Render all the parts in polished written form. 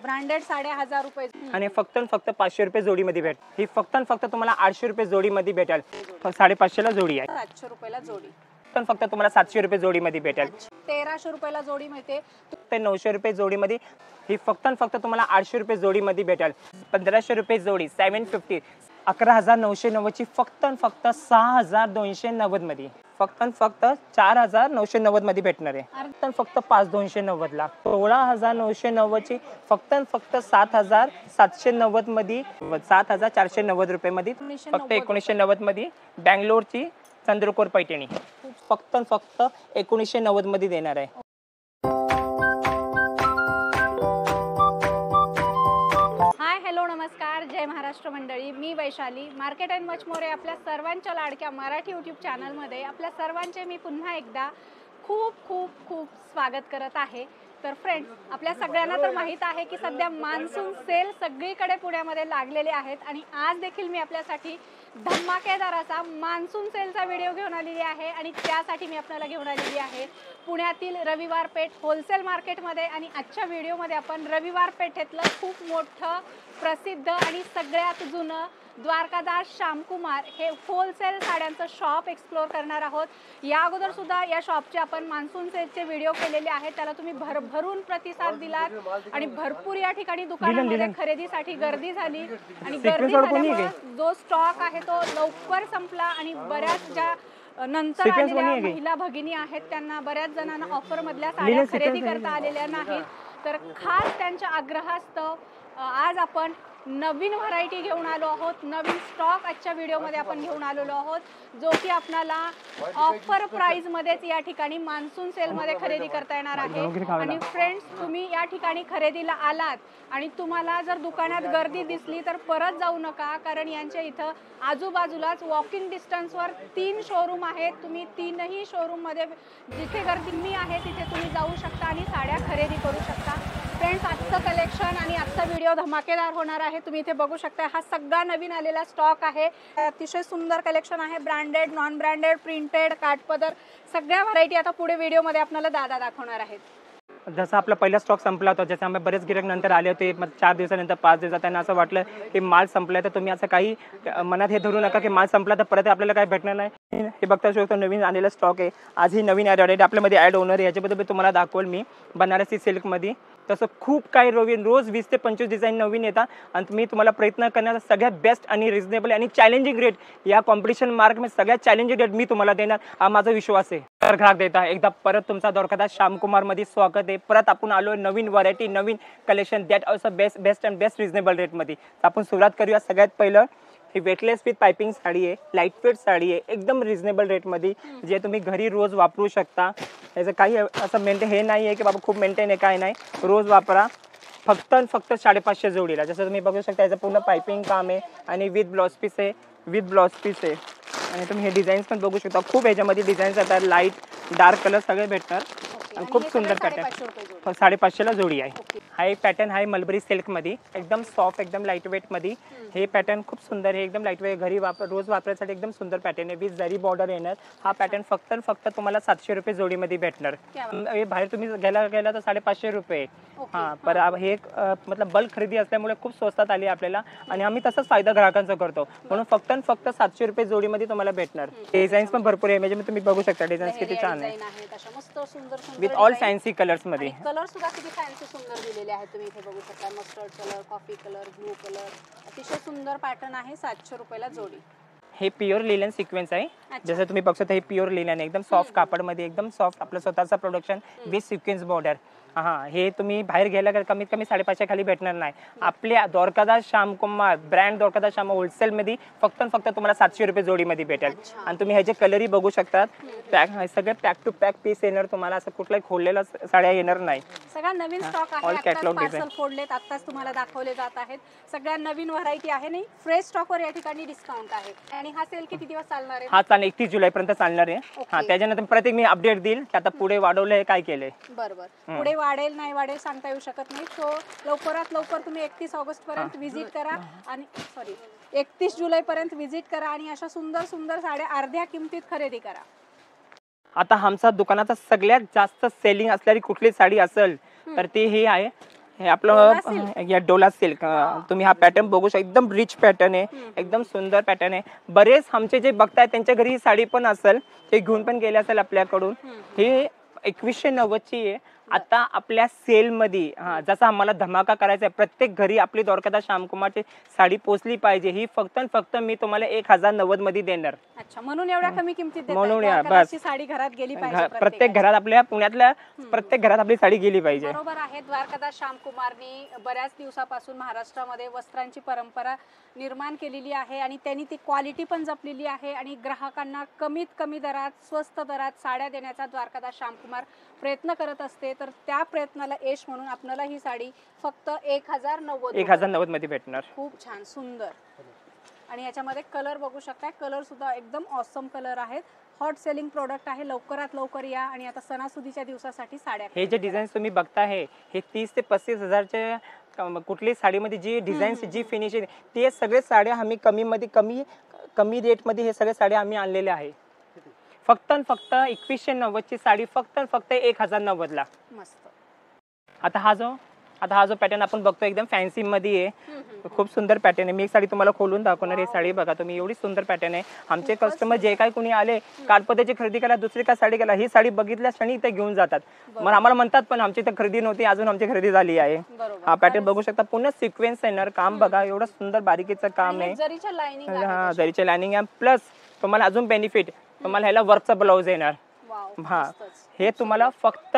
Branded साड्या 1000 रुपये आणि फक्त 500 रुपये जोडीमध्ये भेट. ही फक्त तुम्हाला 800 रुपये जोडीमध्ये भेटेल. 550 ला जोडी आहे. 700 रुपयाला जोडी. फक्त तुम्हाला 700 रुपये जोडीमध्ये भेटेल. 1300 रुपयाला जोडी मिळते. ते 900 रुपये जोडीमध्ये. ही फक्त तुम्हाला 800 रुपये जोडीमध्ये भेटेल. 1500 रुपये जोडी 750. 11990 ची फक्त 6290 मध्ये. फक्त 4990 मध्ये भेटणार आहे. फक्त 5290 ला. 16990 ची फक्त 7790 मध्ये. 7490 रुपये मध्ये. फक्त 1990 मध्ये. बँगलोरची चंद्रकोर पैठणी फक्त 1990 मध्ये देणार आहे. नमस्कार, जय महाराष्ट्र मंडळी. मी Vaishali. Market and much more आपल्या सर्वांच्या लाडक्या मराठी यूट्यूब चॅनलमध्ये आपल्या सर्वांचे मी पुन्हा एकदा खूप खूप खूप स्वागत करत आहे. तर फ्रेंड्स, आपल्या सगळ्यांना तर माहीत आहे की सध्या मान्सून सेल सगळीकडे पुण्यामध्ये लागलेले आहेत आणि आज देखील मी आपल्यासाठी धमाकेदार असा मान्सून सेलचा व्हिडिओ घेऊन आलेली आहे. आणि त्यासाठी मी आपल्याला घेऊन आलेली आहे पुण्यातील रविवार पेठ होलसेल मार्केटमध्ये. आणि आजच्या व्हिडिओमध्ये आपण रविवार पेठेतलं खूप मोठं प्रसिद्ध आणि सगळ्यात जुनं द्वारकादास श्यामकुमार हे होलसेल साड्यांचं शॉप एक्सप्लोर करणार आहोत. या अगोदर सुद्धा या शॉपचे आपण मान्सून सेलचे व्हिडिओ केलेले आहेत. त्याला तुम्ही भरभरून प्रतिसाद दिलात आणि भरपूर या ठिकाणी दुकानामध्ये खरेदीसाठी गर्दी झाली. आणि गर्दी झाल्यामुळे जो स्टॉक आहे तो लवकर संपला आणि बऱ्याच ज्या नंतर आलेल्या महिला भगिनी आहेत त्यांना बऱ्याच जणांना ऑफर मधल्या साड्या खरेदी करता आलेल्या नाहीत. तर खास त्यांच्या आग्रहास्तव आज आपण नवीन व्हरायटी घेऊन आलो आहोत. नवीन स्टॉक आजच्या व्हिडिओमध्ये आपण घेऊन आलेलो आहोत, जो की आपल्याला ऑफर प्राइस मध्येच या ठिकाणी मान्सून सेल मध्ये खरेदी करता येणार आहे. आणि फ्रेंड्स, तुम्ही या ठिकाणी खरेदीला आलात आणि तुम्हाला जर दुकानात गर्दी दिसली तर परत जाऊ नका, कारण यांच्या इथं आजूबाजूलाच वॉकिंग डिस्टन्सवर 3 शोरूम आहेत. तुम्ही 3ही शोरूम मध्ये जिथे गर्दी कमी आहे तिथे तुम्ही जाऊ शकता आणि साड्या खरेदी करू शकता. फ्रेंड्स, आजचं कलेक्शन आणि आजचा व्हिडिओ धमाकेदार होणार आहे. तुम्ही इथे बघू शकता, हा सगळा नवीन आलेला स्टॉक आहे. अतिशय सुंदर कलेक्शन आहे. ब्रँडेड, नॉन ब्रँडेड, प्रिंटेड, काठपदर सगळ्या व्हरायटी आता पुढे व्हिडिओमध्ये आपल्याला दाखवणार आहेत. जसा आपला पहिला स्टॉक संपला होता, ज्याच्यामुळे बरेच गिराईक नंतर आले होते. 4 दिवसानंतर 5 दिवसात त्यांना असं वाटलं की माल संपलाय. तर तुम्ही असं काही मनात हे धरू नका की माल संपला तर परत आपल्याला काही भेटणार नाही. हे बघता शकतो नवीन आलेला स्टॉक आहे. आज ही नवीन ॲड आपल्यामध्ये ॲड होणार आहे. याच्याबद्दल तुम्हाला दाखवल मी. बनारसी सिल्कमध्ये तसं खूप काही रोज 20 ते 25 डिझाईन नवीन येतात आणि मी तुम्हाला प्रयत्न करण्याचा सगळ्यात बेस्ट आणि रिजनेबल आणि चॅलेंजिंग रेट या कॉम्पिटिशन मार्कमध्ये सगळ्यात चॅलेंजिंग रेट मी तुम्हाला देणार, हा माझा विश्वास आहे. तर ग्राहक देता एकदा परत तुमचा द्वारकादास श्यामकुमारमध्ये स्वागत आहे. परत आपण आलो नवीन व्हरायटी, नवीन collection, that also best and best reasonable रेटमध्ये. आपण सुरुवात करूया. सगळ्यात पहिलं ही वेटलेस विथ पायपिंग साडी आहे. लाईट वेट साडी आहे, एकदम रिजनेबल रेटमध्ये, जे तुम्ही घरी रोज वापरू शकता. याचं काही असं मेंटेन हे नाही आहे की बाबा खूप मेंटेन आहे, काय नाही, रोज वापरा. फक्त 550 जोडीला. जसं तुम्ही बघू शकता याचं पूर्ण पायपिंग काम आहे आणि विथ ब्लाउज पीस आहे. आणि तुम्ही हे डिझाईन्स पण बघू शकता. खूप याच्यामध्ये डिझाईन्स येतात, लाईट डार्क कलर सगळे भेटणार आणि खूप सुंदर पॅटर्न. 550 ला जोडी आहे. हा एक पॅटर्न आहे मलबरी सिल्कमध्ये, एकदम सॉफ्ट, एकदम लाईट वेटमध्ये. हे पॅटर्न खूप सुंदर आहे, एकदम लाईट वेट, घरी रोज वापरायसाठी एकदम सुंदर पॅटर्न आहे. विथ जरी बॉर्डर येणार. हा पॅटर्न फक्त तुम्हाला 700 रुपये जोडीमध्ये भेटणार. हे बाहेर तुम्ही गेला तर 550 रुपये. हां, पर हे एक मतलब बल्क खरेदी असल्यामुळे खूप स्वस्तात आली आपल्याला आणि आम्ही तसंच फायदा ग्राहकांचा करतो. म्हणून फक्त 700 रुपये जोडीमध्ये तुम्हाला भेटणार. डिझाईन्स पण भरपूर आहे, म्हणजे तुम्ही बघू शकता डिझाईन्स किती छान आहे. विथ ऑल फॅन्सी कलर्स मध्ये. कलर सुद्धा किती फॅन्सी सुंदर दिलेले आहेत. तुम्ही इथे बघू शकता, mustard colour, coffee colour, blue colour, अतिशय सुंदर पॅटर्न आहे. 700 रुपयाला जोडी. हे प्युअर लिलन सिक्वेन्स आहे. जसं तुम्ही बघू शकता हे प्युअर लिलन आहे, एकदम सॉफ्ट कापडमध्ये, एकदम सॉफ्ट आपलं स्वतःचा प्रोडक्शन विथ सिक्वेन्स बॉर्डर. हां, हे तुम्ही बाहेर गेला तर कमीत कमी 550 खाली भेटणार नाही. आपल्या द्वारकादास श्यामकुमार ब्रँड द्वारकादास श्याम होलसेलमध्ये फक्त तुम्हाला 700 रुपये जोडीमध्ये भेटेल. आणि तुम्ही ह्याचे कलरही बघू शकतात. सगळे पॅक टू पॅक पीस येणार तुम्हाला, असं कुठलाही खोललेला साड्या येणार नाही. सगळा नवीन स्टॉक आहे. पार्सल फोडलेत, आत्ताच तुम्हाला दाखवले जात आहेत. सगळ्या नवीन व्हरायटी आहे. नाही, फ्रेश स्टॉकवर या ठिकाणी डिस्काउंट आहे. आणि हा सेल किती दिवस चालणार आहे? हा चालेल 31 जुलैपर्यंत चालणार आहे. हा, त्याच्यानंतर प्रत्येक मी अपडेट देईल की आता पुढे वाढवलंय, काय केलंय. बरोबर, पुढे वाढेल नाही वाढेल सांगता येऊ शकत नाही. सो लवकरात लवकर तुम्ही 31 ऑगस्ट पर्यंत व्हिजिट करा आणि 31 जुलै पर्यंत व्हिजिट करा आणि अशा सुंदर सुंदर साड्या अर्ध्या किमतीत खरेदी करा. आता आमचा दुकानाचा सगळ्यात जास्त सेलिंग असलेली कुठली साडी असेल तर ती ही आहे. हे आपलं या डोला सिल्क तुम्ही हा पॅटर्न बघू शकता, एकदम रिच पॅटर्न आहे, एकदम सुंदर पॅटर्न आहे. बरेच आमचे जे बघताय त्यांच्या घरी ही साडी पण असेल, ते घेऊन पण गेले असेल आपल्याकडून. ही 2190ची आहे. आता आपल्या सेलमध्ये जसा आम्हाला धमाका करायचा आहे, प्रत्येक घरी आपली द्वारकादास श्यामकुमारची साडी पोचली पाहिजे, ही फक्त मी तुम्हाला 1090 मध्ये देणार. अच्छा, म्हणून एवढ्या कमी किमतीत देताय. म्हणून या, द्वारकादासची साडी घरात गेली पाहिजे, प्रत्येक घरात, आपल्या पुण्यातल्या प्रत्येक घरात आपली साडी गेली पाहिजे. बरोबर आहे. द्वारकादास श्यामकुमारनी बऱ्याच दिवसापासून महाराष्ट्रामध्ये वस्त्रांची परंपरा निर्माण केलेली आहे आणि त्यांनी ती क्वालिटी पण जपलेली आहे आणि ग्राहकांना कमीत कमी दरात, स्वस्त दरात साड्या देण्याचा द्वारकादास श्यामकुमार प्रयत्न करत असते. तर त्या प्रयत्नाला यश म्हणून आपल्याला ही साडी फक्त 1090 मध्ये भेटणार. खूप छान, सुंदर. आणि याच्यामध्ये कलर बघू शकता, कलर सुद्धा एकदम ऑसम कलर आहेत. हॉट सेलिंग प्रोडक्ट आहे. लवकरात लवकर या आणि आता सणासुदीच्या दिवसासाठी साड्या. हे जे डिझाईन्स तुम्ही बघताय हे 30 ते 35 हजारच्या कुठली साडीमध्ये जी डिझाईन्स, जी फिनिशिंग, ते सगळे साड्या आम्ही कमी रेटमध्ये हे सगळे साड्या आम्ही आणलेल्या आहे. फक्त 2190ची साडी फक्त 1090 ला. मस्त. आता हा जो पॅटर्न आपण बघतो एकदम फॅन्सी मध्ये आहे, खूप सुंदर पॅटर्न आहे. मी एक साडी तुम्हाला खोलून दाखवणार. ही साडी बघा तुम्ही, एवढी सुंदर पॅटर्न आहे. आमचे कस्टमर जे काय कोणी आले कालपदाची खरेदी करा, दुसरी काय साडी करा, ही साडी बघितल्यास आणि इथे घेऊन जातात. मग आम्हाला म्हणतात पण आमची इथे खरेदी नव्हती, अजून आमची खरेदी झाली आहे. हा पॅटर्न बघू शकता, पुन्हा सिक्वेन्स येणार, काम बघा एवढं सुंदर बारीकीचं काम आहे. जरीच्या लाइनिंग आहे. हा, जरीच्या लाइनिंग आहे. प्लस तुम्हाला अजून बेनिफिट, तुम्हाला ह्याला वर्कचा ब्लाउज येणार. हा, हे तुम्हाला फक्त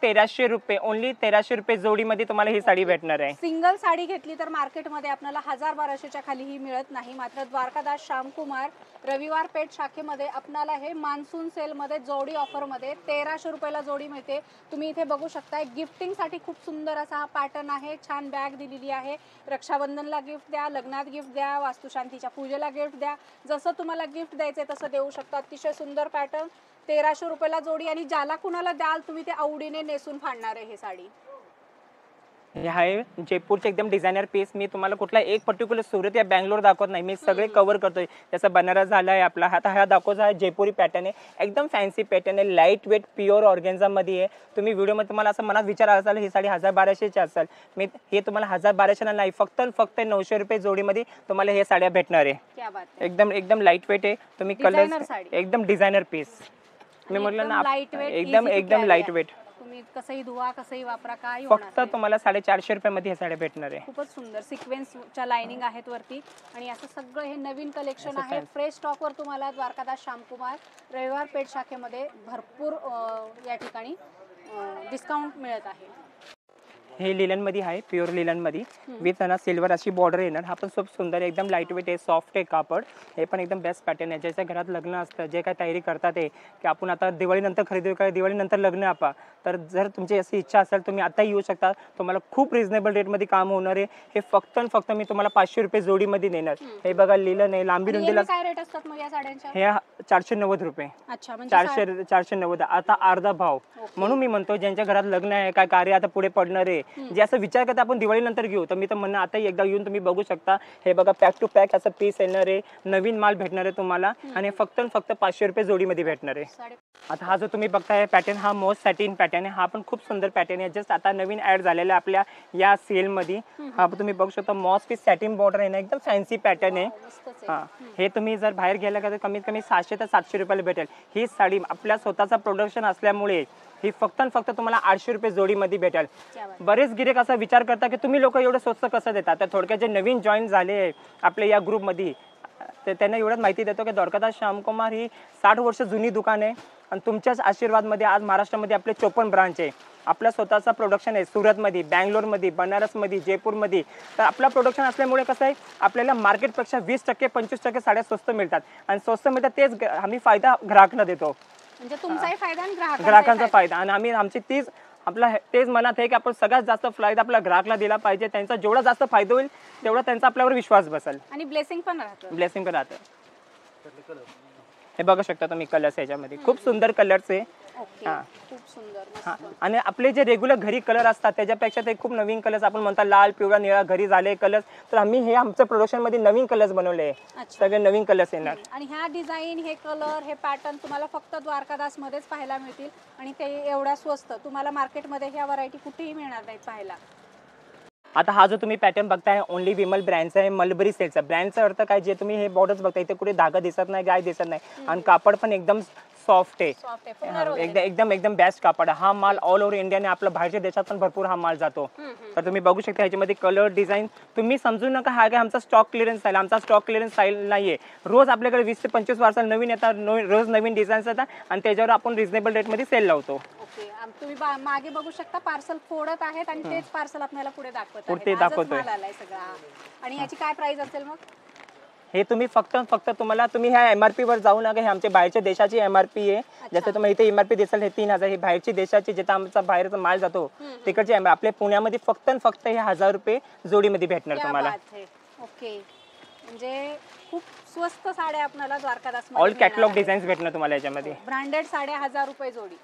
1300 रुपये, ओनली 1300 रुपये जोडीमध्ये तुम्हाला ही साडी भेटणार आहे. सिंगल साडी घेतली तर मार्केटमध्ये आपल्याला 1000-1200च्या खाली ही मिळत नाही. मात्र द्वारकादास श्यामकुमार रविवार पेठ शाखेमध्ये आपल्याला हे मान्सून सेल मध्ये जोडी ऑफर मध्ये 1300 रुपयाला जोडी मिळते. तुम्ही इथे बघू शकता, गिफ्टिंग साठी खूप सुंदर असा हा पॅटर्न आहे. छान बॅग दिलेली आहे. रक्षाबंधनला गिफ्ट द्या, लग्नात गिफ्ट द्या, वास्तुशांतीच्या पूजेला गिफ्ट द्या, जसं तुम्हाला गिफ्ट द्यायचंय तसं देऊ शकता. अतिशय सुंदर पॅटर्न, 1300 रुपयाला जोडी. आणि ज्याला कुणाला द्याल तुम्ही ते आवडीने नेसून फाडणार आहे हे साडी. हे आहे जयपूरचे एकदम डिझायनर पीस. मी तुम्हाला कुठला एक पर्टिक्युलर सुरत या बँगलोर दाखवत नाही, मी सगळे कव्हर करतोय. जसं बनारस झाला आहे आपला, आता हा दाखवचा आहे जयपुरी पॅटर्न आहे, एकदम फॅन्सी पॅटर्न आहे, लाईट वेट प्युअर ऑर्गेन्झा मध्ये आहे. तुम्ही व्हिडिओमध्ये तुम्हाला असं मनात विचार असाल ही साडी 1000-1200ची असेल, मी हे तुम्हाला 1000-1200ला नाही, फक्त 900 रुपये जोडीमध्ये तुम्हाला हे साड्या भेटणार आहे. एकदम लाईट वेट आहे. तुम्ही कलर एकदम डिझायनर पीस, मी म्हटलं ना एकदम लाईट वेट. तुम्ही कसंही धुवा, कसंही वापरा, काय फक्त तुम्हाला 450 रुपयामध्ये हे साड्या भेटणार आहे. खूपच सुंदर सिक्वेन्सच्या लाइनिंग आहेत वरती. आणि असं सगळं हे नवीन कलेक्शन आहे. फ्रेश स्टॉकवर तुम्हाला द्वारकादास श्यामकुमार रविवार पेठ शाखेमध्ये भरपूर या ठिकाणी डिस्काउंट मिळत आहे. हे लिलन मध्ये आहे, प्युअर लिलन मध्ये विथ ना सिल्वर अशी बॉर्डर येणार. हा पण खूप सुंदर, एकदम लाईट वेट आहे, सॉफ्ट आहे कापड. हे पण एकदम बेस्ट पॅटर्न आहे. ज्याच्या घरात लग्न असतं, जे काय तयारी करतात आहे की आपण आता दिवाळीनंतर खरेदी करा, दिवाळीनंतर लग्न आपा, तर जर तुमची अशी इच्छा असेल तुम्ही आता येऊ शकता. तुम्हाला खूप रिझनेबल रेटमध्ये काम होणार आहे. हे फक्त मी तुम्हाला 500 रुपये जोडीमध्ये देणार. हे बघा लिलन आहे, लांबी रुंदीला. काय रेट असतात मग या साड्यांच्या? हे 490 रुपये. अच्छा, 490 आता अर्धा भाव. म्हणून मी म्हणतो ज्यांच्या घरात लग्न आहे, काय कार्य आता पुढे पडणार आहे, जे असं विचार करता आपण दिवाळीनंतर घेऊ, तर मी तर म्हणणं आता एकदा येऊन तुम्ही बघू शकता. हे बघा पॅक टू पॅक असं पीस येणार आहे, नवीन माल भेटणार आहे तुम्हाला आणि फक्त 500 रुपये जोडीमध्ये भेटणार आहे. आता हा जो तुम्ही बघताय पॅटर्न, हा मोस्ट सॅटिन पॅटर्न आहे. हा पण खूप सुंदर पॅटर्न आहे, जस्ट आता नवीन ऍड झालेला आहे आपल्या या सेल मध्ये. हा तुम्ही बघू शकता, मॉस पीस सॅटिन बॉर्डर आहे ना, एकदम फॅन्सी पॅटर्न आहे. हा, हे तुम्ही जर बाहेर गेला का तर कमीत कमी 700 ते 700 रुपयाला भेटेल. ही साडी आपल्या स्वतःचा प्रोडक्शन असल्यामुळे ही फक्त तुम्हाला 800 रुपये जोडीमध्ये भेटेल. बरेच गिराईक असा विचार करता की तुम्ही लोक एवढं स्वस्त कसं देतात. तर थोडक्यात जे नवीन जॉईन झाले आपल्या या ग्रुपमध्ये, तर त्यांना एवढंच माहिती देतो की द्वारकादास श्यामकुमार ही 60 वर्ष जुनी दुकान आहे आणि तुमच्याच आशीर्वादमध्ये आज महाराष्ट्रामध्ये आपले 54 ब्रांच आहे. आपला स्वतःचा प्रोडक्शन आहे सुरतमध्ये, बँगलोरमध्ये, बनारसमध्ये, जयपूरमध्ये. तर आपला प्रोडक्शन असल्यामुळे कसं आहे, आपल्याला मार्केटपेक्षा 20% 25% साड्या स्वस्त मिळतात आणि स्वस्त मिळतात तेच आम्ही फायदा ग्राहकांना देतो. म्हणजे तुमचाही फायदा आणि ग्राहकांचा फायदा. आणि आम्ही आमची तेच मनात आहे की आपण सगळ्यात जास्त फायदा आपल्या ग्राहकाला दिला पाहिजे. त्यांचा जेवढा जास्त फायदा होईल तेवढा त्यांचा आपल्यावर विश्वास बसेल आणि ब्लेसिंग पण राहतं. हे बघू शकता तुम्ही कलर्स याच्यामध्ये, खूप सुंदर कलर्स आहे. खूप सुंदर. आणि आपले जे रेग्युलर घरी कलर असतात त्याच्यापेक्षा ते खूप नवीन कलर्स, आपण म्हणतात लाल, पिवळा, निळा घरी झाले कलर्स, तर आम्ही हे आमच्या प्रोडक्शन मध्ये नवीन कलर्स बनवले. सगळे नवीन कलर्स येणार. आणि ह्या डिझाईन, हे कलर, हे पॅटर्न तुम्हाला फक्त द्वारकादास मध्येच पाहायला मिळतील आणि ते एवढ्या स्वस्त तुम्हाला मार्केटमध्ये ह्या व्हरायटी कुठेही मिळणार नाहीत पाहायला. आता हा जो तुम्ही पॅटर्न बघताय ओनली विमल ब्रँडचा आहे, मलबरी सेटचा. ब्रँडचा अर्थ काय, जे तुम्ही हे बॉर्डर्स बघताय इथे कुठे धागा दिसत नाही, काय दिसत नाही, आणि कापड पण एकदम सॉफ्ट आहे. एकदम एकदम एकदम बेस्ट कापड. हा माल ऑल ओव्हर इंडियाने आपल्या बाहेरच्या देशात पण भरपूर हा माल जातो. तर तुम्ही बघू शकता ह्याच्यामध्ये कलर डिझाईन तुम्ही समजू नका हा काय आमचा स्टॉक क्लिअरन्स आहे. आमचा स्टॉक क्लिअरन्स नाहीये. रोज आपल्याकडे 20 ते 25 वर्षाला नवीन येतात, रोज नवीन डिझाईन्स येतात आणि त्याच्यावर आपण रिझनेबल रेटमध्ये सेल लावतो. ओके, तुम्ही मागे बघू शकता पार्सल फोडत आहेत आणि तेच पार्सल आपल्याला पुढे दाखवत पुढे आहेत. दाखवतोय. माल आलाय सगळा. आणि याची काय प्राइस असेल मग? हे तुम्ही फक्त तुम्हाला तुम्ही ह्या MRP वर जाऊ नका. हे आमच्या बाहेरच्या देशाची MRP आहे. जसं तुम्हाला इथे MRP दिसेल हे 3000. ही बाहेरची देशाची जिथे आमचा बाहेरचा माल जातो तिकडची आपल्या पुण्यामध्ये फक्त हे 1000 रुपये जोडीमध्ये भेटणार तुम्हाला. ओके, म्हणजे खूप स्वस्त साड्या आपल्याला द्वारकादास ऑल कॅटलॉग डिझाईन्स भेटणार तुम्हाला याच्यामध्ये. ब्रँडेड साड्या 1000 रुपये जोडी.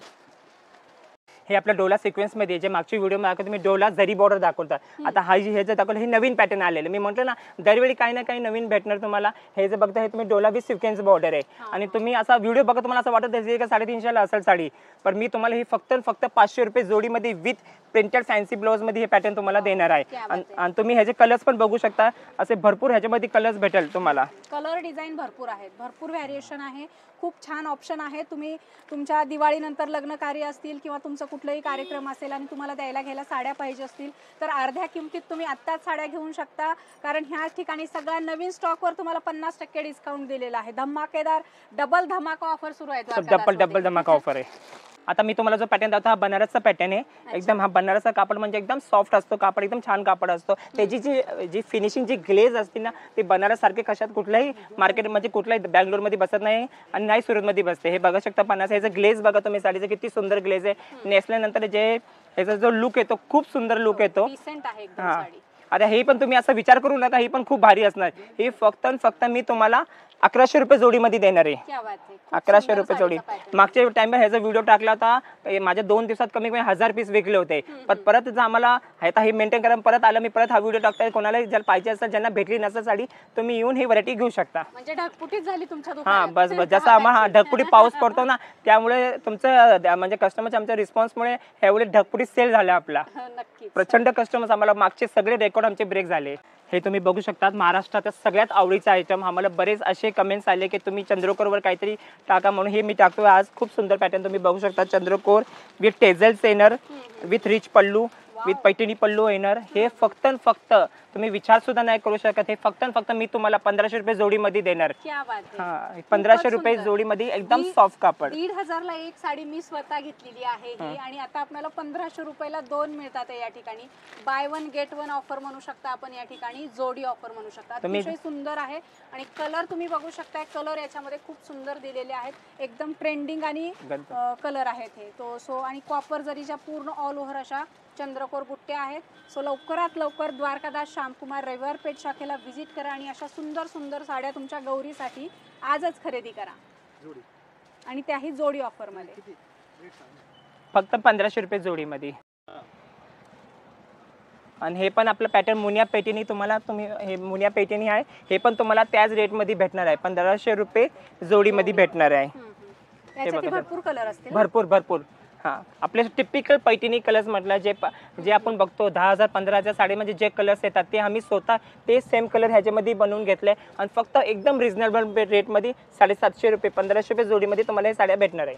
हे आपल्या डोला सिक्वेन्स मध्ये जे मागची व्हिडिओ मध्ये तुम्ही डोला जरी बॉर्डर दाखवता. आता हा हे जे दाखवलं हे नवीन पॅटर्न आलेलं. मी म्हटलं ना दरवेळी काही ना काही नवीन भेटणार तुम्हाला. हे जे बघता हे तुम्ही डोला विथ सिक्वेन्स बॉर्डर आहे. आणि तुम्ही असा व्हिडिओ बघा तुम्हाला असं वाटत असेल का 350 असेल साडी, पण मी तुम्हाला ही फक्त 500 रुपये जोडीमध्ये विथ प्रिंटेड फॅन्सी ब्लाउज मध्ये हे पॅटर्न तुम्हाला देणार आहे. आणि तुम्ही ह्याचे कलर्स पण बघू शकता. असे भरपूर ह्याच्यामध्ये कलर्स भेटेल तुम्हाला. कलर डिझाईन भरपूर आहेत, भरपूर व्हॅरिएशन आहे, खूप छान ऑप्शन आहे. तुम्ही तुमच्या दिवाळीनंतर लग्न कार्य असतील किंवा तुमचा कुठलाही कार्यक्रम असेल आणि तुम्हाला द्यायला घ्यायला साड्या पाहिजे असतील तर अर्ध्या किमतीत तुम्ही आत्ताच साड्या घेऊ शकता. कारण ह्या ठिकाणी सगळ्या नवीन स्टॉकवर तुम्हाला 50% डिस्काउंट दिलेला आहे. धमाकेदार डबल धमाका ऑफर सुरू आहे. डबल धमाका ऑफर आहे. आता मी तुम्हाला जो पॅटर्न दाखवतो हा बनारसचा पॅटर्न आहे. एकदम हा बनारसचा कापड म्हणजे एकदम सॉफ्ट असतो कापड, एकदम छान कापड असतो. त्याची जी फिनिशिंग जी ग्लेज असते ना ती बनारस सारखे कशात कुठल्याही मार्केट म्हणजे कुठल्याही बँगलोरमध्ये बसत नाही आणि नाही सुरतमध्ये बसते. हे बघा शकता बनारस. ह्याचं ग्लेज बघा तुम्ही साडीचं किती सुंदर ग्लेज आहे. नेसल्यानंतर जे ह्याचा जो लुक येतो खूप सुंदर लुक येतो. हा, आता हे पण तुम्ही असा विचार करू नका ही पण खूप भारी असणार. ही फक्त मी तुम्हाला 1100 रुपये जोडीमध्ये देणार आहे. 1100 रुपये जोडी. मागच्या टाइमला ह्याचा व्हिडिओ टाकला होता. माझ्या 2 दिवसात कमी 1000 पीस विकले होते. पण परत जर आम्हाला हे मेंटेन करा परत आलं मी परत हा व्हिडिओ टाकताय. कोणाला जर पाहिजे असेल ज्यांना भेटली नसेल साडी तुम्ही येऊन ही व्हरायटी घेऊ शकता. म्हणजे ढगफुटीच झाली तुमच्या हा बस जसं आम्हाला ढगफुटी पाऊस पडतो ना त्यामुळे तुमचं म्हणजे कस्टमरच्या आमच्या रिस्पॉन्समुळे ह्यावेळी ढगफुटी सेल झाला आपला. प्रचंड कस्टमर्स आम्हाला मागचे सगळे रेकॉर्ड आमचे ब्रेक झाले. हे तुम्ही बघू शकता महाराष्ट्रात सगळ्यात आवडीचा आयटम. आम्हाला बरेच असे कमेंट्स आले की तुम्ही चंद्रकोरवर काहीतरी टाका म्हणून हे मी टाकतोय आज. खूप सुंदर पॅटर्न तुम्ही बघू शकता. चंद्रकोर विथ टेझल्स येणार, with rich pallu, with Paithani pallu येणार. हे फक्त तुम्ही विचार सुद्धा नाही करू शकत. हे फक्त मी तुम्हाला 1500 रुपये जोडीमध्ये देणार. हा 1500 रुपये जोडीमध्ये एकदम सॉफ्ट कापड. 1500 ला एक साडी मी स्वतः घेतलेली आहे ही. आणि आता आपल्याला 1500 रुपयाला 2 मिळतात या ठिकाणी. बाय 1 गेट 1 ऑफर म्हणू शकता आपण या ठिकाणी. जोडी ऑफर म्हणू शकता. अतिशय सुंदर आहे. आणि कलर तुम्ही बघू शकता. कलर याच्यामध्ये खूप सुंदर दिलेले आहेत. एकदम ट्रेंडिंग आणि कलर आहेत हे तो. सो आणि कॉपर जरीच्या पूर्ण ऑल ओव्हर अशा चंद्रकोर बुट्ट्या आहेत. सो लवकरात लवकर द्वारकादास श्यामकुमार रविवार पेठ शाखेला व्हिजिट करा आणि अशा सुंदर सुंदर साड्या तुमच्या गौरीसाठी आजच खरेदी करा. आणि त्याही जोडी ऑफर मध्ये फक्त 1500 रुपये जोडीमध्ये. आणि हे पण आपलं पॅटर्न मुनिया पैठणी तुम्हाला हे मुनिया पैठणी आहे. हे पण तुम्हाला त्याच रेटमध्ये भेटणार आहे. 1500 रुपये जोडीमध्ये भेटणार आहे. भरपूर कलर असतील. भरपूर. हां आपले टिपिकल पैठणी कलर्स म्हटलं जे आपण बघतो 10,000 15,000 साडी म्हणजे जे कलर्स येतात ते आम्ही स्वतः ते सेम कलर ह्याच्यामध्ये बनवून घेतले आणि फक्त एकदम रिजनेबल रेटमध्ये 750 रुपये 1500 रुपये जोडीमध्ये तुम्हाला हे साड्या भेटणार आहे.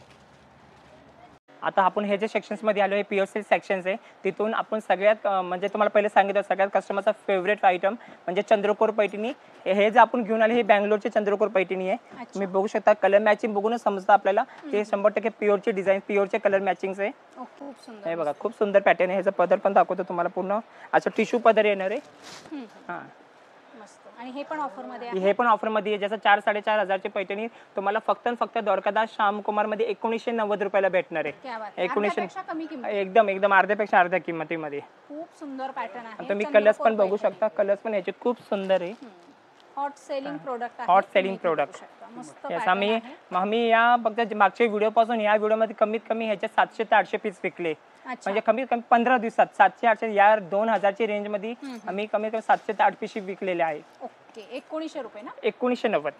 आता आपण हे जे सेक्शन्समध्ये आलो हे प्युअर सिल्क सेक्शन्स आहे. तिथून आपण सगळ्यात म्हणजे तुम्हाला पहिले सांगितलं सगळ्यात कस्टमरचा फेवरेट आयटम म्हणजे चंद्रकोर पैठणी. हे जे आपण घेऊन आले हे बँगलोरची चंद्रकोर पैठणी आहे. तुम्ही बघू शकता कलर मॅचिंग बघूनच समजतं आपल्याला हे 100% प्युअरची डिझाईन प्युअरचे कलर मॅचिंग आहे. खूप सुंदर. हे बघा खूप सुंदर पॅटर्न आहे. ह्याचा पदर पण दाखवतो तुम्हाला पूर्ण असं टिश्यू पदर येणार आहे. हां आणि हे पण ऑफर मध्ये आहे. हे पण ऑफर मध्ये आहे. जसं 4-4.5 ची पैठणी तुम्हाला फक्त द्वारकादास श्यामकुमार मध्ये 1990 रुपयाला भेटणार आहे. 1900 एकदम अर्ध्यापेक्षा अर्ध्या किंमतीमध्ये. खूप सुंदर पॅटर्न आहे. तुम्ही कलर्स पण बघू शकता. कलर्स पण याचे खूप सुंदर आहे. हॉट सेलिंग प्रोडक्ट आहे. Hot selling product. आम्ही या फक्त मागच्या व्हिडिओ पासून या व्हिडिओ मध्ये कमीत कमी ह्याचे 700 ते 800 पीस विकले. म्हणजे कमीत कमी 15 दिवसात 700-800 या 2000 ची रेंज मध्ये आम्ही कमीत कमी 700 ते 800 पीस विकलेले आहे. ओके 1900 रुपये ना. 1990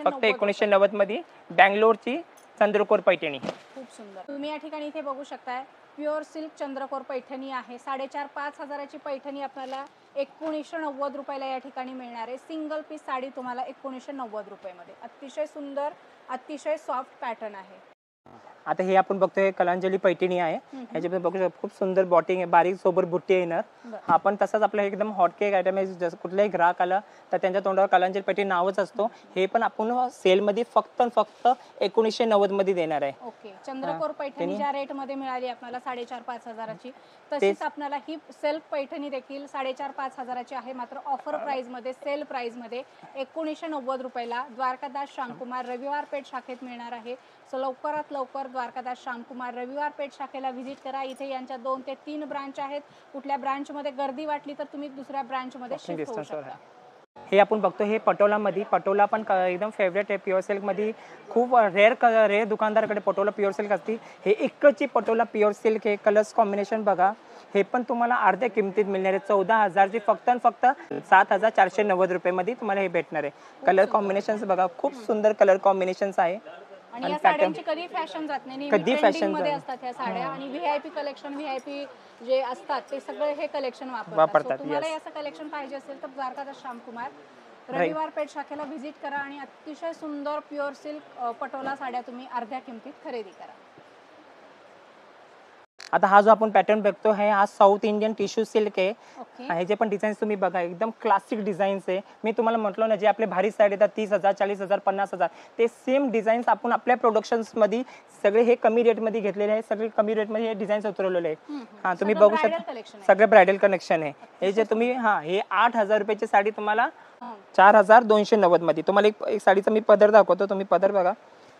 फक्त 1990 मध्ये बँगलोरची चंद्रकोर पैठणी. खूप सुंदर. तुम्ही या ठिकाणी इथे बघू शकताय प्युअर सिल्क चंद्रकोर पैठणी आहे. 4,500-5 हजाराची पैठणी आपल्याला 1990 रुपयाला या ठिकाणी मिळणार आहे. सिंगल पीस साडी तुम्हाला 1990 रुपयामध्ये. अतिशय सुंदर, अतिशय सॉफ्ट पॅटर्न आहे. आता हे आपण बघतोय कलांजली पैठणी आहे. ह्याच्यामध्ये बघू शकतो खूप सुंदर बॉटिंग आहे, बारीक सोबत बुट्टी येणार. हा पण तसाच आपला एकदम हॉट केक आयटम आहे. जसं कुठलाही ग्राहक आला तर त्यांच्या तोंडावर कलांजली पैठणी नावच असतो. हे पण आपण सेलमध्ये फक्त 1990 मध्ये देणार आहे. ओके. चंद्रकोर पैठणी ज्या रेट मध्ये मिळाली आपल्याला 4,500-5 हजाराची, तशीच आपल्याला ही सेल्फ पैठणी देखील 4,500-5 हजाराची आहे. मात्र ऑफर प्राइस मध्ये, सेल प्राइस मध्ये 1990 रुपयाला द्वारकादास श्यामकुमार रविवार पेठ शाखेत मिळणार आहे. सो लवकरात लवकर द्वारकादास श्यामकुमार रविवार पेठ शाखेला व्हिजिट करा. इथे यांच्या 2 ते 3 ब्रांच आहेत. कुठल्या ब्रांच मध्ये गर्दी वाटली तर तुम्ही दुसऱ्या ब्रांच मध्ये शिफ्ट होऊ शकता. हे आपण बघतो हे पटोलामध्ये, पटोला पण एकदम फेवरेट आहे. प्युअर सिल्क मध्ये खूप रेअर दुकानदाराकडे पटोला प्युअर सिल्क असते. हे एकची पटोला प्युअर सिल्क हे कलर्स कॉम्बिनेशन बघा. हे पण तुम्हाला अर्ध्या किमतीत मिळणार आहे. 14,000ची फक्त 7,490 रुपयामध्ये तुम्हाला हे भेटणार आहे. कलर कॉम्बिनेशन्स बघा, खूप सुंदर कलर कॉम्बिनेशन्स आहे. आणि या साड्यांची कधी फॅशन जात नाही, कधी फॅशन मध्ये असतात ह्या साड्या. आणि व्हीआयपी कलेक्शन, व्हीआयपी जे असतात ते सगळे हे कलेक्शन वापरतात. तुम्हाला असं कलेक्शन पाहिजे असेल तर द्वारकादास श्यामकुमार रविवार पेठ शाखेला व्हिजिट करा आणि अतिशय सुंदर प्युअर सिल्क पटोला साड्या तुम्ही अर्ध्या किमतीत खरेदी करा. आता हा जो आपण पॅटर्न बघतो आहे हा साऊथ इंडियन टिश्यू सिल्क आहे. ओके. जे पण डिझाईन्स तुम्ही बघा एकदम क्लासिक डिझाईन्स आहे. मी तुम्हाला म्हटलं ना जे आपले भारी साडी येतात 30,000, 40,000, 50,000 ते सेम डिझाईन्स आपण आपल्या प्रोडक्शन्स मध्ये सगळे हे कमी रेट मध्ये घेतलेले आहे. सगळे कमी रेट मध्ये हे डिझाईन्स उतरवलेले आहे. हा तुम्ही बघू शकता सगळे ब्रायडल कलेक्शन आहे. हे जे तुम्ही हे 8,000 रुपयाची साडी तुम्हाला 4,290 मध्ये. तुम्हाला एक साडीचा मी पदर दाखवतो, तुम्ही पदर बघा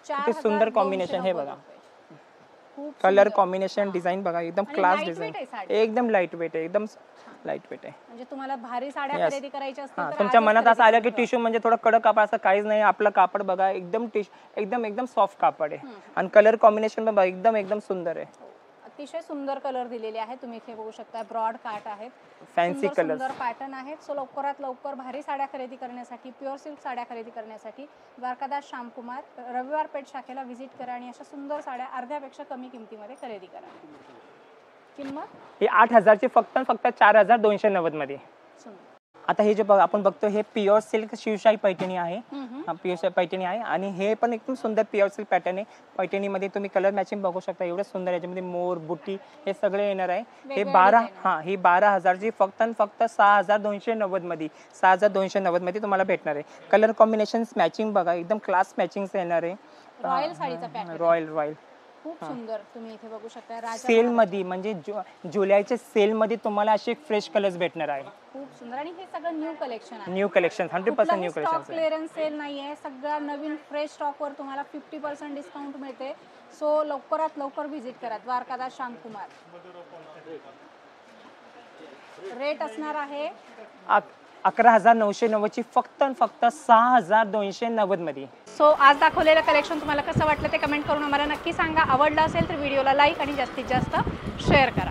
किती सुंदर कॉम्बिनेशन. हे बघा कलर कॉम्बिनेशन, डिझाईन बघा एकदम क्लास डिझाईन, एकदम लाईट वेट आहे, एकदम लाईट वेट आहे. म्हणजे तुम्हाला भारी साड्या खरेदी करायच्या असतील तर तुमच्या मनात असं आलं की टिश्यू म्हणजे थोडं कडक कापड, असं काहीच नाही. आपलं कापड बघा एकदम एकदम सॉफ्ट कापड आहे. आणि कलर कॉम्बिनेशन पण बघा एकदम सुंदर आहे. अतिशय सुंदर कलर दिलेले आहेत. तुम्ही इथे बघू शकता ब्रॉड काट आहेत, फॅन्सी कलर, सुंदर पॅटर्न आहेत. सो लवकरात लवकर भारी साड्या खरेदी करण्यासाठी, प्युअर सिल्क साड्या खरेदी करण्यासाठी द्वारकादास श्यामकुमार रविवार पेठ शाखेला व्हिजिट करा आणि अशा सुंदर साड्या अर्ध्यापेक्षा कमी किमतीमध्ये खरेदी करा. किंमत हे 8,000ची फक्त 4,290 मध्ये. आता हे जे आपण बघतो हे प्युअर सिल्क शिवशाही पैठणी आहे. प्युअर पैठणी आहे आणि हे पण एकदम सुंदर प्युअर सिल्क पॅटर्न आहे. पैठणीमध्ये तुम्ही कलर मॅचिंग बघू शकता, एवढं सुंदर. याच्यामध्ये मोर, बुट्टी हे सगळे येणार आहे. हे 12,000ची फक्त 6,290 मध्ये. 6,290 मध्ये तुम्हाला भेटणार आहे. कलर कॉम्बिनेशन मॅचिंग बघा एकदम क्लास मॅचिंग येणार आहे. रॉयल साडीचा पॅटर्न, रॉयल खूप सुंदर. तुम्ही इथे बघू शकता सेल मध्ये, म्हणजे जुलैच्या सेल मध्ये तुम्हाला असे फ्रेश कलर्स भेटणार आहे. खूप सुंदर. आणि हे सगळं न्यू कलेक्शन आहे. New collection 100% new collection. Stock clearance sale नाहीये, सगळ्या नवीन फ्रेश स्टॉक वर तुम्हाला 50% डिस्काउंट मिळते. सो लवकरात लवकर व्हिजिट करा द्वारकादास श्यामकुमार. रेट असणार आहे 11,990 ची फक्त 6,290 मध्ये. सो आज दाखवलेलं कलेक्शन तुम्हाला कसं वाटलं ते कमेंट करून आम्हाला नक्की सांगा. आवडलं असेल तर व्हिडिओला लाईक आणि जास्तीत जास्त शेअर करा.